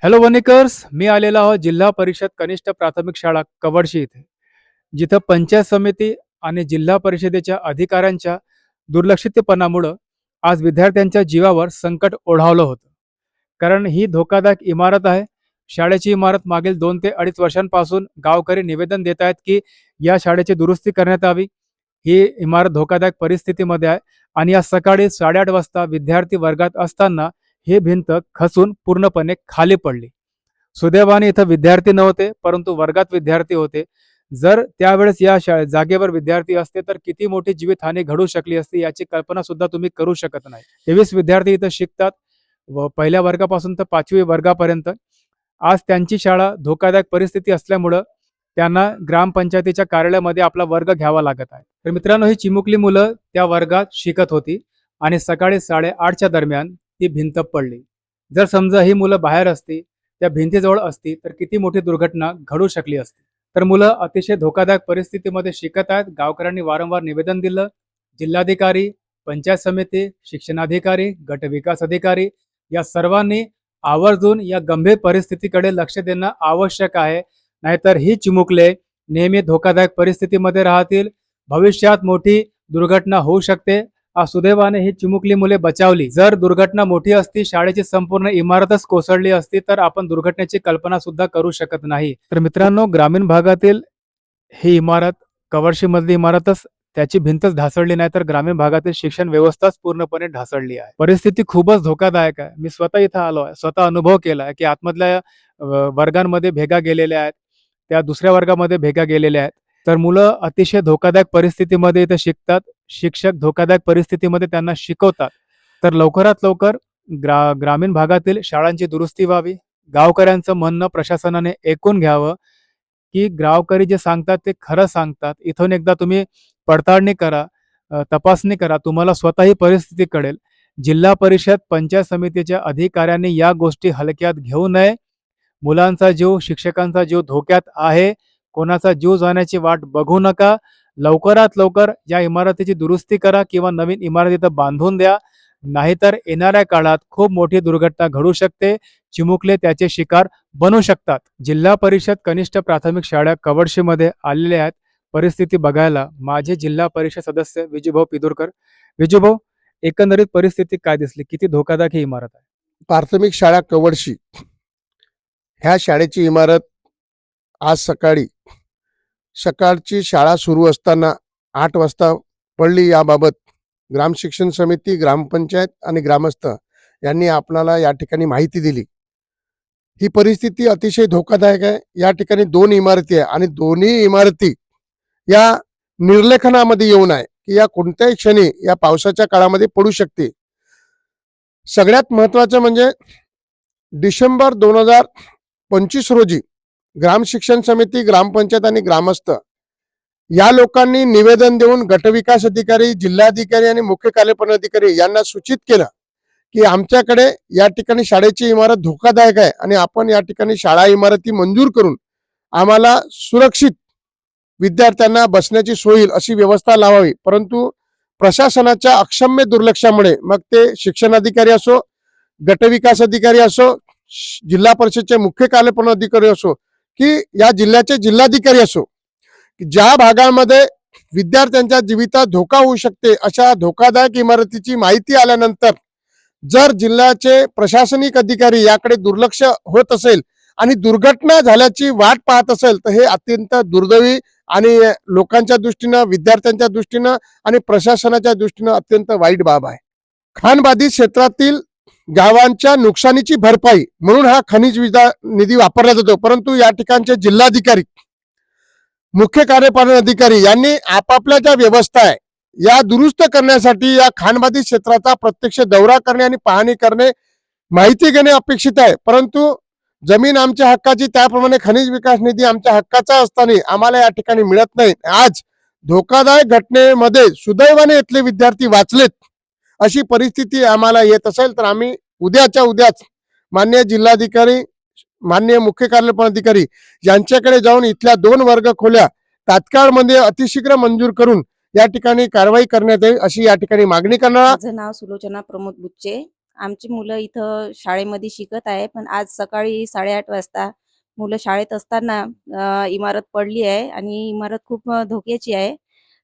Hello वनिकर्स, मी आलेलो आहोत जिल्हा परिषद कनिष्ठ प्राथमिक शाळा कवडशी इथे, जिथं पंचायत समिती आणि जिल्हा परिषदेच्या अधिकाऱ्यांच्या दुर्लक्षितपणामुळं आज विद्यार्थ्यांच्या जीवावर संकट ओढावलं होतं. कारण ही धोकादायक इमारत आहे. शाळेची इमारत मागील 2 ते 2.5 वर्षांपासून गावकरी निवेदन देत आहेत की या शाळेची दुरुस्ती करण्यात यावी. ही इमारत धोकादायक परिस्थितीमध्ये आहे आणि आज सकाळी 8:30 वाजता विद्यार्थी वर्गात असताना ही भिंत खचून पूर्णपणे खाली पडली. सुदैवाने इथं विद्यार्थी नव्हते, परंतु वर्गात विद्यार्थी होते. जर त्यावेळेस या जागेवर विद्यार्थी असते तर किती मोठी जीवितहानी घडू शकली असती याची कल्पना सुद्धा तुम्ही करू शकत नाही. 23 विद्यार्थी इथं शिकतात व पहिल्या वर्गापासून तर 5वी वर्गापर्यंत. आज त्यांची शाळा धोकादायक परिस्थिती असल्यामुळं त्यांना ग्रामपंचायतीच्या कार्यालयामध्ये आपला वर्ग घ्यावा लागत आहे. तर मित्रांनो, ही चिमुकली मुलं त्या वर्गात शिकत होती आणि सकाळी 8:30च्या दरम्यान ती भिंत पडली. जर समजा ही मुलं बाहेर असती, त्या भिंतीजवळ असती तर किती मोठी दुर्घटना घडू शकली असती. तर मुलं अतिशय धोकादायक परिस्थितीमध्ये शिकत आहेत. गावकऱ्यांनी वारंवार निवेदन दिलं. जिल्हाधिकारी, पंचायत समिती, शिक्षणाधिकारी, गट विकास अधिकारी या सर्वांनी आवर्जून या गंभीर परिस्थितीकडे लक्ष देणं आवश्यक आहे. नाहीतर ही चिमुकले नेहमी धोकादायक परिस्थितीमध्ये राहतील. भविष्यात मोठी दुर्घटना होऊ शकते. सुदैवाने ही चिमुकली मुले बचावली. जर दुर्घटना मोठी असती, शाळेची संपूर्ण इमारतच कोसळली असती तर आपण दुर्घटनेची कल्पना सुद्धा करू शकत नाही. तर मित्रांनो, ग्रामीण भागातील ही इमारत, कवडशी मधली इमारतच, त्याची भिंतच ढासळली नाही तर ग्रामीण भागातील शिक्षण व्यवस्थाच पूर्णपणे ढासळली आहे. परिस्थिती खूपच धोकादायक आहे. मी स्वतः इथं आलो आहे, स्वतः अनुभव केला आहे की आतमधल्या वर्गांमध्ये भेगा गेलेल्या आहेत, त्या दुसऱ्या वर्गामध्ये भेगा गेलेल्या आहेत. तर मुलं अतिशय धोकादायक परिस्थितीमध्ये इथे शिकतात. शिक्षक धोकादायक परिस्थितीमध्ये त्यांना शिकवतात. तर लवकरात लवकर ग्रामीण भागातील शाळांची दुरुस्ती व्हावी. गावकऱ्यांचं म्हणणं प्रशासनाने ऐकून घ्यावं की गावकरी जे सांगतात ते खरं सांगतात. इथून एकदा तुम्ही पडताळणी करा, तपासणी करा. तुम्हाला स्वतःही परिस्थिती कळेल. जिल्हा परिषद, पंचायत समितीच्या अधिकाऱ्यांनी या गोष्टी हलक्यात घेऊ नये. मुलांचा जीव, शिक्षकांचा जीव धोक्यात आहे. कोणाचा जीव जाण्याची वाट बघू नका. लवकरात लवकर या इमारतीची दुरुस्ती करा किंवा नवीन इमारत इथं बांधून द्या. नाहीतर येणाऱ्या काळात खूप मोठी दुर्घटना घडू शकते. चिमुकले त्याचे शिकार बनू शकतात. जिल्हा परिषद कनिष्ठ प्राथमिक शाळा कवडशीमध्ये आलेले आहेत परिस्थिती बघायला माझे जिल्हा परिषद सदस्य विजूभाऊ पिदुरकर. विजूभाऊ, एकंदरीत परिस्थिती काय दिसली? किती धोकादायक ही इमारत आहे? प्राथमिक शाळा कवडशी ह्या शाळेची इमारत आज सकाळची शाळा सुरू असताना 8 वाजता पडली. याबाबत ग्राम शिक्षण समिती, ग्रामपंचायत आणि ग्रामस्थ यांनी आपल्याला या ठिकाणी माहिती दिली. ही परिस्थिती अतिशय धोकादायक आहे. या ठिकाणी 2 इमारती आहे आणि दोन्ही इमारती या निर्लेखनामध्ये येऊन आहे की या कोणत्याही क्षणी या पावसाच्या काळामध्ये पडू शकते. सगळ्यात महत्वाचं म्हणजे डिसेंबर 2025 रोजी ग्राम शिक्षण समिती, ग्रामपंचायत आणि ग्रामस्थ या लोकांनी निवेदन देऊन गटविकास अधिकारी, जिल्हाधिकारी आणि मुख्य कार्यपालन अधिकारी यांना सूचित केलं की आमच्याकडे या ठिकाणी शाळेची इमारत धोकादायक आहे आणि आपण या ठिकाणी शाळा इमारती मंजूर करून आम्हाला सुरक्षित विद्यार्थ्यांना बसण्याची सोय होईल अशी व्यवस्था लावावी. परंतु प्रशासनाच्या अक्षम्य दुर्लक्षामुळे, मग ते शिक्षणाधिकारी असो, गटविकास अधिकारी असो, जिल्हा परिषदचे मुख्य कार्यपालन अधिकारी असो की या जिल्ह्याचे जिल्हाधिकारी असो, ज्या भागामध्ये विद्यार्थ्यांच्या जीवितात धोका होऊ शकते अशा धोकादायक इमारतीची माहिती आल्यानंतर जर जिल्ह्याचे प्रशासनिक अधिकारी याकडे दुर्लक्ष होत असेल आणि दुर्घटना झाल्याची वाट पाहत असेल तर हे अत्यंत दुर्दैवी आणि लोकांच्या दृष्टीनं, विद्यार्थ्यांच्या दृष्टीनं आणि प्रशासनाच्या दृष्टीनं अत्यंत वाईट बाब आहे. खाणबाधित क्षेत्रातील गावांच्या नुकसानीची भरपाई म्हणून हा खनिज निधी वापरला जातो. परंतु या ठिकाणचे जिल्हाधिकारी, मुख्य कार्यपालन अधिकारी यांनी आपापल्या ज्या व्यवस्था आहे या दुरुस्त करण्यासाठी या खाणबाधित क्षेत्राचा प्रत्यक्ष दौरा करणे आणि पाहणी करणे, माहिती घेणे अपेक्षित आहे. परंतु जमीन आमच्या हक्काची, त्याप्रमाणे खनिज विकास निधी आमच्या हक्काचा असताना आम्हाला या ठिकाणी मिळत नाही. आज धोकादायक घटनेमध्ये सुदैवाने इथले विद्यार्थी वाचलेत. अशी परिस्थिती आम्हाला येत असेल तर आम्ही उद्याच्या उद्याच माननीय जिल्हाधिकारी, माननीय मुख्य कार्यपालन अधिकारी यांच्याकडे जाऊन इथल्या 2 वर्ग खोल्या तात्काळ मध्ये अतिशीघ्र मंजूर करून या ठिकाणी कारवाई करण्यात येईल अशी या ठिकाणी मागणी करणार. माझं नाव सुलोचना प्रमोद बुच्चे आमची मुलं इथं शाळेमध्ये शिकत आहे. पण आज सकाळी 8:30 वाजता मुलं शाळेत असताना इमारत पडली आहे आणि इमारत खूप धोक्याची आहे.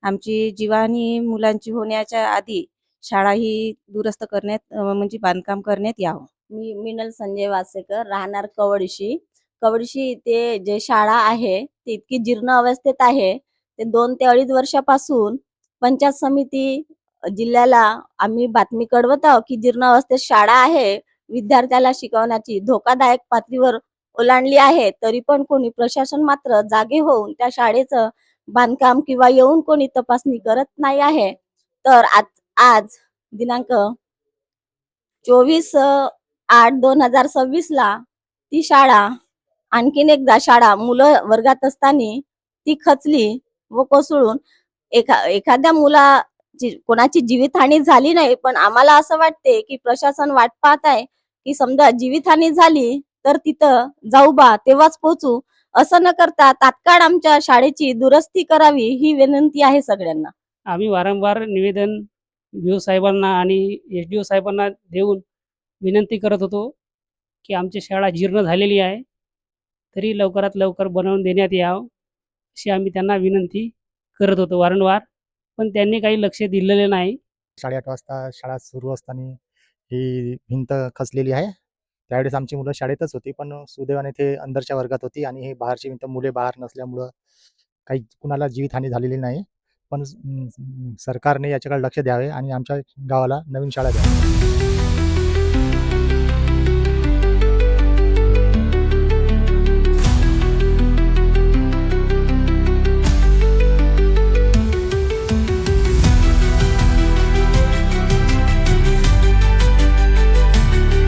आमची जीवाहानी मुलांची होण्याच्या आधी शाळा ही दुरुस्त करण्यात म्हणजे बांधकाम करण्यात यावं. मी मिनल संजय वासेकर, राहणार कवडशी. कवडशी ते जे शाळा आहे ती इतकी जीर्ण अवस्थेत आहे. ते 2 ते 2.5 वर्षापासून पंचायत समिती जिल्ह्याला आम्ही बातमी कळवत आहोत की जीर्ण अवस्थेत शाळा आहे, विद्यार्थ्याला शिकवण्याची धोकादायक पातळीवर ओलांडली आहे. तरी पण कोणी प्रशासन मात्र जागे होऊन त्या शाळेचं बांधकाम किंवा येऊन कोणी तपासणी करत नाही आहे. तर आज दिनांक 24/8/2026 ला ती शाळा आणखीन एकदा शाळा मुलं वर्गात असताना ती खचली व कोसळून एखाद्या मुलाची कोणाची जीवितहानी झाली नाही. पण आम्हाला असं वाटते की प्रशासन वाट पाहत आहे की समजा जीवितहानी झाली तर तिथं जाऊ बा तेव्हाच पोहोचू, असं न करता तात्काळ आमच्या शाळेची दुरुस्ती करावी ही विनंती आहे सगळ्यांना. आम्ही वारंवार निवेदन व्ही.ओ. साहेबांना आणि एस.डी.ओ. साहेबांना देऊन विनंती करत होतो की आमची शाळा जीर्ण झालेली आहे, तरी लवकरात लवकर बनवून देण्यात यावं अशी आम्ही त्यांना विनंती करत होतो वारंवार. पण त्यांनी काही लक्ष दिलेलं नाही. 8:30 वाजता शाळा सुरू असताना ही भिंत खचलेली आहे. त्यावेळेस आमची मुलं शाळेतच होती, पण सुदैवाने ते अंदरच्या वर्गात होती आणि ही बाहेरची भिंत मुले बाहेर नसल्यामुळं काही कुणाला जीवितहानी झालेली नाही. पण सरकारने याच्याकडे लक्ष द्यावे आणि आमच्या गावाला नवीन शाळा द्यावी.